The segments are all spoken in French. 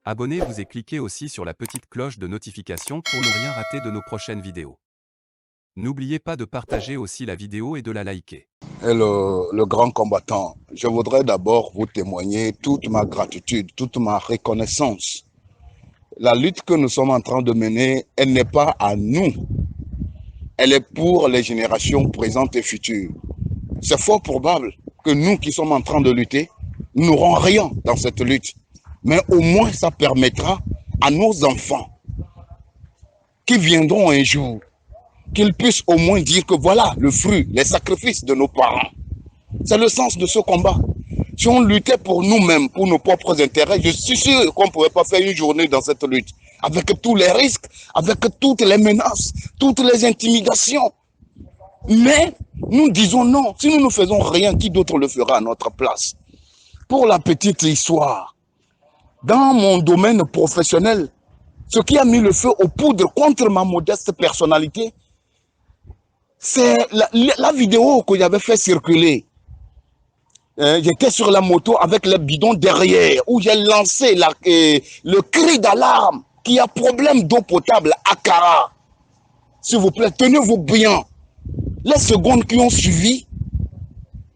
Abonnez-vous et cliquez aussi sur la petite cloche de notification pour ne rien rater de nos prochaines vidéos. N'oubliez pas de partager aussi la vidéo et de la liker. Et le grand combattant, je voudrais d'abord vous témoigner toute ma gratitude, toute ma reconnaissance. La lutte que nous sommes en train de mener, elle n'est pas à nous. Elle est pour les générations présentes et futures. C'est fort probable que nous qui sommes en train de lutter, nous n'aurons rien dans cette lutte. Mais au moins, ça permettra à nos enfants qui viendront un jour, qu'ils puissent au moins dire que voilà le fruit, les sacrifices de nos parents. C'est le sens de ce combat. Si on luttait pour nous-mêmes, pour nos propres intérêts, je suis sûr qu'on ne pourrait pas faire une journée dans cette lutte. Avec tous les risques, avec toutes les menaces, toutes les intimidations. Mais nous disons non. Si nous ne faisons rien, qui d'autre le fera à notre place? Pour la petite histoire, dans mon domaine professionnel, ce qui a mis le feu aux poudres contre ma modeste personnalité, c'est la vidéo que j'avais fait circuler. J'étais sur la moto avec les bidons derrière, où j'ai lancé le cri d'alarme qu'il y a problème d'eau potable à Kara. S'il vous plaît, tenez-vous bien. Les secondes qui ont suivi,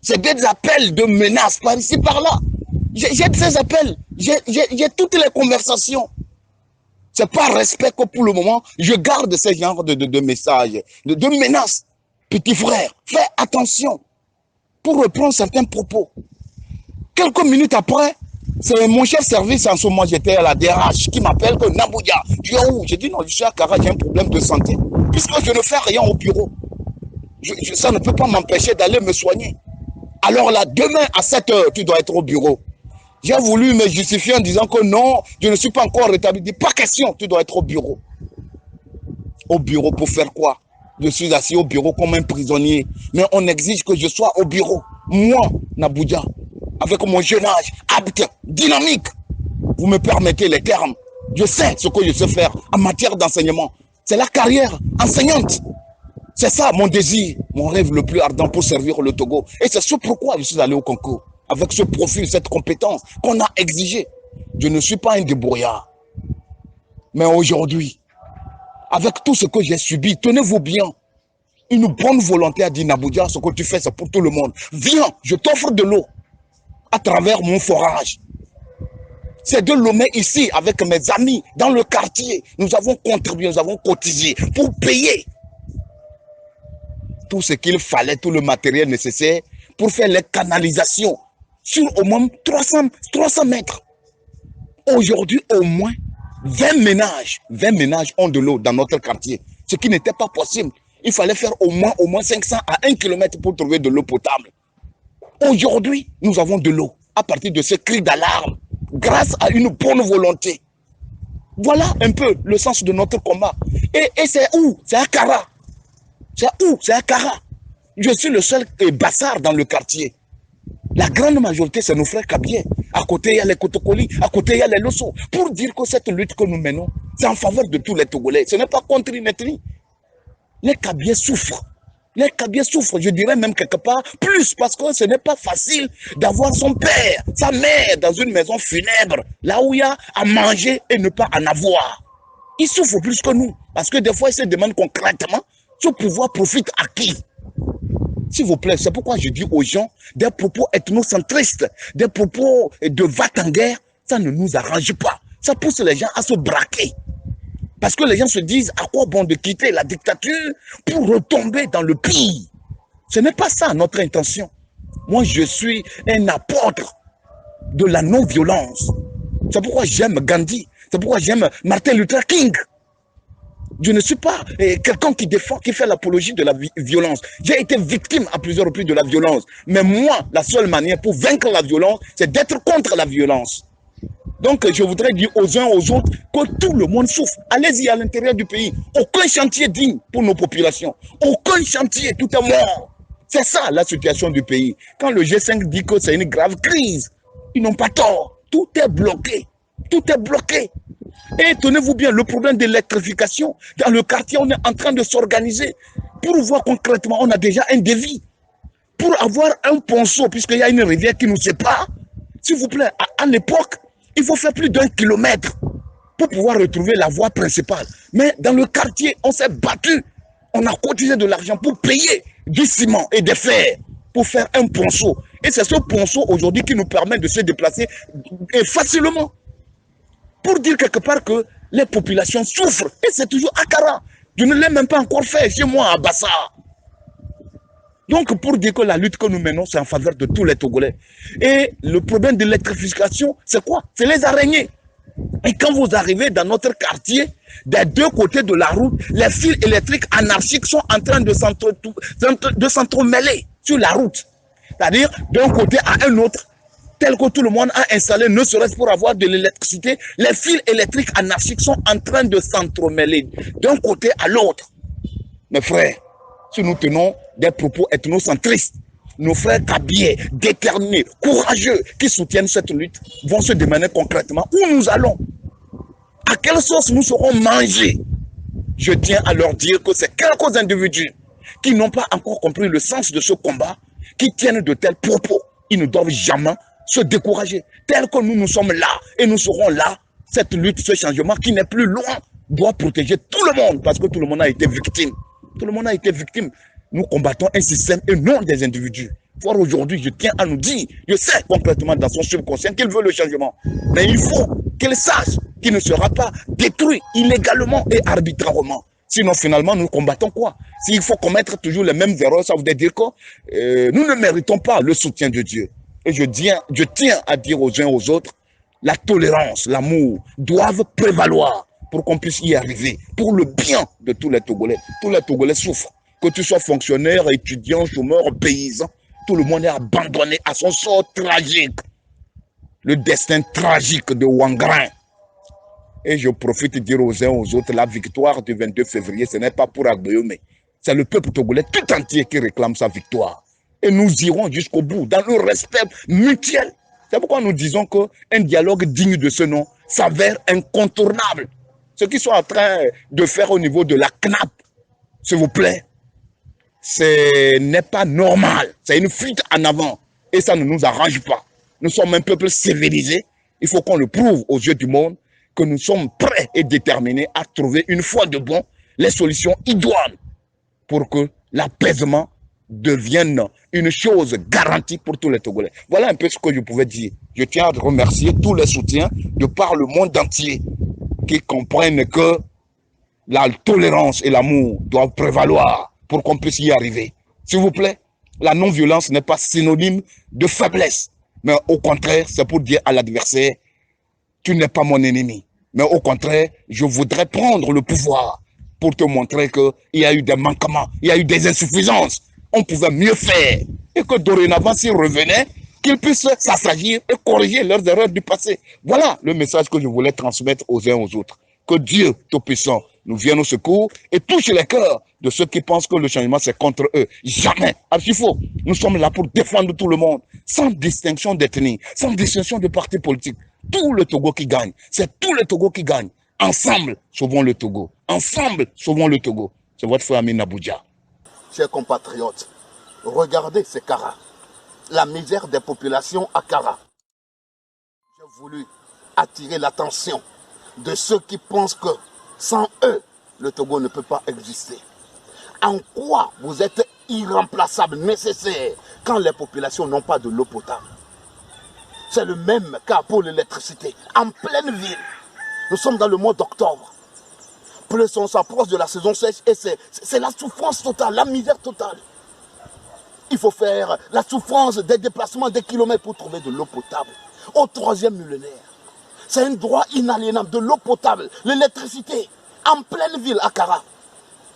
c'est des appels de menaces par ici, par là. J'ai ces appels, j'ai toutes les conversations. C'est par respect que pour le moment, je garde ce genre de messages, de menaces. Petit frère, fais attention pour reprendre certains propos. Quelques minutes après, c'est mon chef service, en ce moment j'étais à la DRH, qui m'appelle que Nabouya, tu es où? J'ai dit non, je suis à Kara, j'ai un problème de santé. Puisque je ne fais rien au bureau, ça ne peut pas m'empêcher d'aller me soigner. Alors là, demain à 7 h, tu dois être au bureau. J'ai voulu me justifier en disant que non, je ne suis pas encore rétabli. Dis, pas question, tu dois être au bureau. Au bureau pour faire quoi? Je suis assis au bureau comme un prisonnier. Mais on exige que je sois au bureau. Moi, Nabouya, avec mon jeune âge, apte, dynamique. Vous me permettez les termes. Je sais ce que je sais faire en matière d'enseignement. C'est la carrière enseignante. C'est ça mon désir, mon rêve le plus ardent pour servir le Togo. Et c'est ce pourquoi je suis allé au concours. Avec ce profil, cette compétence qu'on a exigé. Je ne suis pas un débrouillard. Mais aujourd'hui, avec tout ce que j'ai subi, tenez-vous bien. Une bonne volonté a dit Nabouya, ce que tu fais, c'est pour tout le monde. Viens, je t'offre de l'eau à travers mon forage. C'est de l'eau, mais ici, avec mes amis, dans le quartier, nous avons contribué, nous avons cotisé pour payer tout ce qu'il fallait, tout le matériel nécessaire pour faire les canalisations sur au moins 300 mètres. Aujourd'hui, au moins 20 ménages ont de l'eau dans notre quartier, ce qui n'était pas possible. Il fallait faire au moins 500 à 1 km pour trouver de l'eau potable. Aujourd'hui, nous avons de l'eau à partir de ce cri d'alarme, grâce à une bonne volonté. Voilà un peu le sens de notre combat. Et c'est où? C'est à Kara. C'est où? C'est à Kara. Je suis le seul bassard dans le quartier. La grande majorité, c'est nos frères Kabyé. À côté, il y a les Kotokoli, à côté, il y a les Losso. Pour dire que cette lutte que nous menons, c'est en faveur de tous les Togolais. Ce n'est pas contre une ethnie. Les Kabyé souffrent. Les Kabyé souffrent, je dirais même quelque part plus, parce que ce n'est pas facile d'avoir son père, sa mère dans une maison funèbre, là où il y a à manger et ne pas en avoir. Ils souffrent plus que nous, parce que des fois, ils se demandent concrètement, ce pouvoir profite à qui? S'il vous plaît, c'est pourquoi je dis aux gens, des propos ethnocentristes, des propos de va-t-en-guerre, ça ne nous arrange pas. Ça pousse les gens à se braquer. Parce que les gens se disent, à quoi bon de quitter la dictature pour retomber dans le pire? Ce n'est pas ça notre intention. Moi, je suis un apôtre de la non-violence. C'est pourquoi j'aime Gandhi. C'est pourquoi j'aime Martin Luther King. Je ne suis pas quelqu'un qui défend, qui fait l'apologie de la violence. J'ai été victime à plusieurs reprises de la violence. Mais moi, la seule manière pour vaincre la violence, c'est d'être contre la violence. Donc, je voudrais dire aux uns aux autres que tout le monde souffre. Allez-y à l'intérieur du pays. Aucun chantier digne pour nos populations. Aucun chantier, tout est mort. C'est ça la situation du pays. Quand le G5 dit que c'est une grave crise, ils n'ont pas tort. Tout est bloqué. Tout est bloqué. Et tenez-vous bien, le problème d'électrification, dans le quartier, on est en train de s'organiser pour voir concrètement, on a déjà un devis. Pour avoir un ponceau, puisqu'il y a une rivière qui nous sépare, s'il vous plaît, à l'époque, Il faut faire plus d'1 kilomètre pour pouvoir retrouver la voie principale. Mais dans le quartier, on s'est battu. On a cotisé de l'argent pour payer du ciment et des fers pour faire un ponceau. Et c'est ce ponceau aujourd'hui qui nous permet de se déplacer facilement. Pour dire quelque part que les populations souffrent. Et c'est toujours à Kara. Je ne l'ai même pas encore fait chez moi à Bassa. Donc pour dire que la lutte que nous menons, c'est en faveur de tous les Togolais. Et le problème de l'électrification, c'est quoi? C'est les araignées. Et quand vous arrivez dans notre quartier, des deux côtés de la route, les fils électriques anarchiques sont en train de s'entremêler sur la route. C'est-à-dire d'un côté à un autre, tel que tout le monde a installé, ne serait-ce pour avoir de l'électricité, les fils électriques anarchiques sont en train de s'entremêler d'un côté à l'autre. Mes frères, si nous tenons des propos ethnocentristes, nos frères kabylés, déterminés, courageux, qui soutiennent cette lutte, vont se demander concrètement où nous allons. À quelle sauce nous serons mangés? Je tiens à leur dire que c'est quelques individus qui n'ont pas encore compris le sens de ce combat, qui tiennent de tels propos. Ils ne doivent jamais se décourager. Tel que nous sommes là et nous serons là, cette lutte, ce changement qui n'est plus loin, doit protéger tout le monde parce que tout le monde a été victime. Tout le monde a été victime. Nous combattons un système et non des individus. Voir aujourd'hui, je tiens à nous dire, je sais concrètement dans son subconscient qu'il veut le changement. Mais il faut qu'il sache qu'il ne sera pas détruit illégalement et arbitrairement. Sinon, finalement, nous combattons quoi? S'il faut commettre toujours les mêmes erreurs, ça voudrait dire que nous ne méritons pas le soutien de Dieu. Et je tiens à dire aux uns aux autres, la tolérance, l'amour doivent prévaloir pour qu'on puisse y arriver, pour le bien de tous les Togolais. Tous les Togolais souffrent. Que tu sois fonctionnaire, étudiant, chômeur, paysan, tout le monde est abandonné à son sort tragique. Le destin tragique de Wangrin. Et je profite de dire aux uns aux autres, la victoire du 22 février, ce n'est pas pour Agbeome. C'est le peuple togolais tout entier qui réclame sa victoire. Et nous irons jusqu'au bout, dans le respect mutuel. C'est pourquoi nous disons qu'un dialogue digne de ce nom s'avère incontournable. Ce qu'ils sont en train de faire au niveau de la CNAP, s'il vous plaît, ce n'est pas normal. C'est une fuite en avant. Et ça ne nous arrange pas. Nous sommes un peuple civilisé. Il faut qu'on le prouve aux yeux du monde que nous sommes prêts et déterminés à trouver une fois de bon les solutions idoines pour que l'apaisement devienne une chose garantie pour tous les Togolais. Voilà un peu ce que je pouvais dire. Je tiens à remercier tous les soutiens de par le monde entier qui comprennent que la tolérance et l'amour doivent prévaloir pour qu'on puisse y arriver. S'il vous plaît, la non-violence n'est pas synonyme de faiblesse, mais au contraire, c'est pour dire à l'adversaire, tu n'es pas mon ennemi. Mais au contraire, je voudrais prendre le pouvoir pour te montrer qu'il y a eu des manquements, il y a eu des insuffisances. On pouvait mieux faire. Et que dorénavant, s'ils revenaient, qu'ils puissent s'assagir et corriger leurs erreurs du passé. Voilà le message que je voulais transmettre aux uns aux autres. Que Dieu Tout-Puissant nous vienne au secours et touche les cœurs de ceux qui pensent que le changement c'est contre eux. Jamais. Archi faux. Nous sommes là pour défendre tout le monde, sans distinction d'ethnie, sans distinction de parti politique. Tout le Togo qui gagne. C'est tout le Togo qui gagne. Ensemble, sauvons le Togo. Ensemble, sauvons le Togo. C'est votre frère Amin Abuja. Chers compatriotes, regardez ces Kara. La misère des populations à Kara. J'ai voulu attirer l'attention de ceux qui pensent que sans eux, le Togo ne peut pas exister. En quoi vous êtes irremplaçable, nécessaire, quand les populations n'ont pas de l'eau potable? C'est le même cas pour l'électricité. En pleine ville, nous sommes dans le mois d'octobre. Plus on s'approche de la saison sèche et c'est la souffrance totale, la misère totale. Il faut faire la souffrance des déplacements des kilomètres pour trouver de l'eau potable. Au 3e millénaire, c'est un droit inaliénable de l'eau potable, l'électricité, en pleine ville à Kara.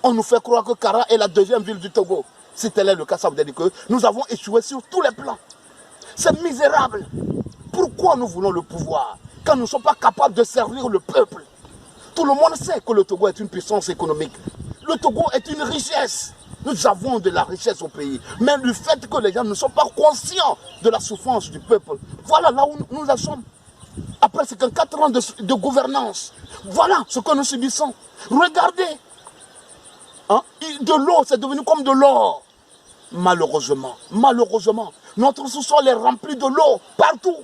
On nous fait croire que Kara est la 2e ville du Togo. Si tel est le cas, ça veut dire que nous avons échoué sur tous les plans. C'est misérable. Pourquoi nous voulons le pouvoir quand nous ne sommes pas capables de servir le peuple? Tout le monde sait que le Togo est une puissance économique. Le Togo est une richesse. Nous avons de la richesse au pays. Mais le fait que les gens ne sont pas conscients de la souffrance du peuple, voilà là où nous en sommes. Après 54 ans de gouvernance, voilà ce que nous subissons. Regardez, hein? De l'eau, c'est devenu comme de l'or. Malheureusement, notre sous-sol est rempli de l'eau partout.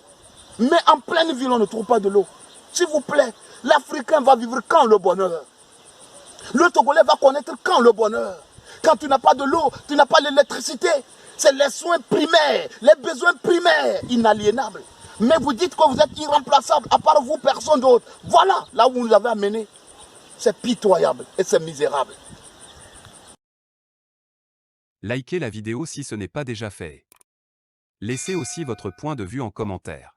Mais en pleine ville, on ne trouve pas de l'eau. S'il vous plaît, l'Africain va vivre quand le bonheur? Le Togolais va connaître quand le bonheur? Quand tu n'as pas de l'eau, tu n'as pas l'électricité. C'est les soins primaires, les besoins primaires, inaliénables. Mais vous dites que vous êtes irremplaçable, à part vous, personne d'autre. Voilà, là où vous nous avez amenés. C'est pitoyable et c'est misérable. Likez la vidéo si ce n'est pas déjà fait. Laissez aussi votre point de vue en commentaire.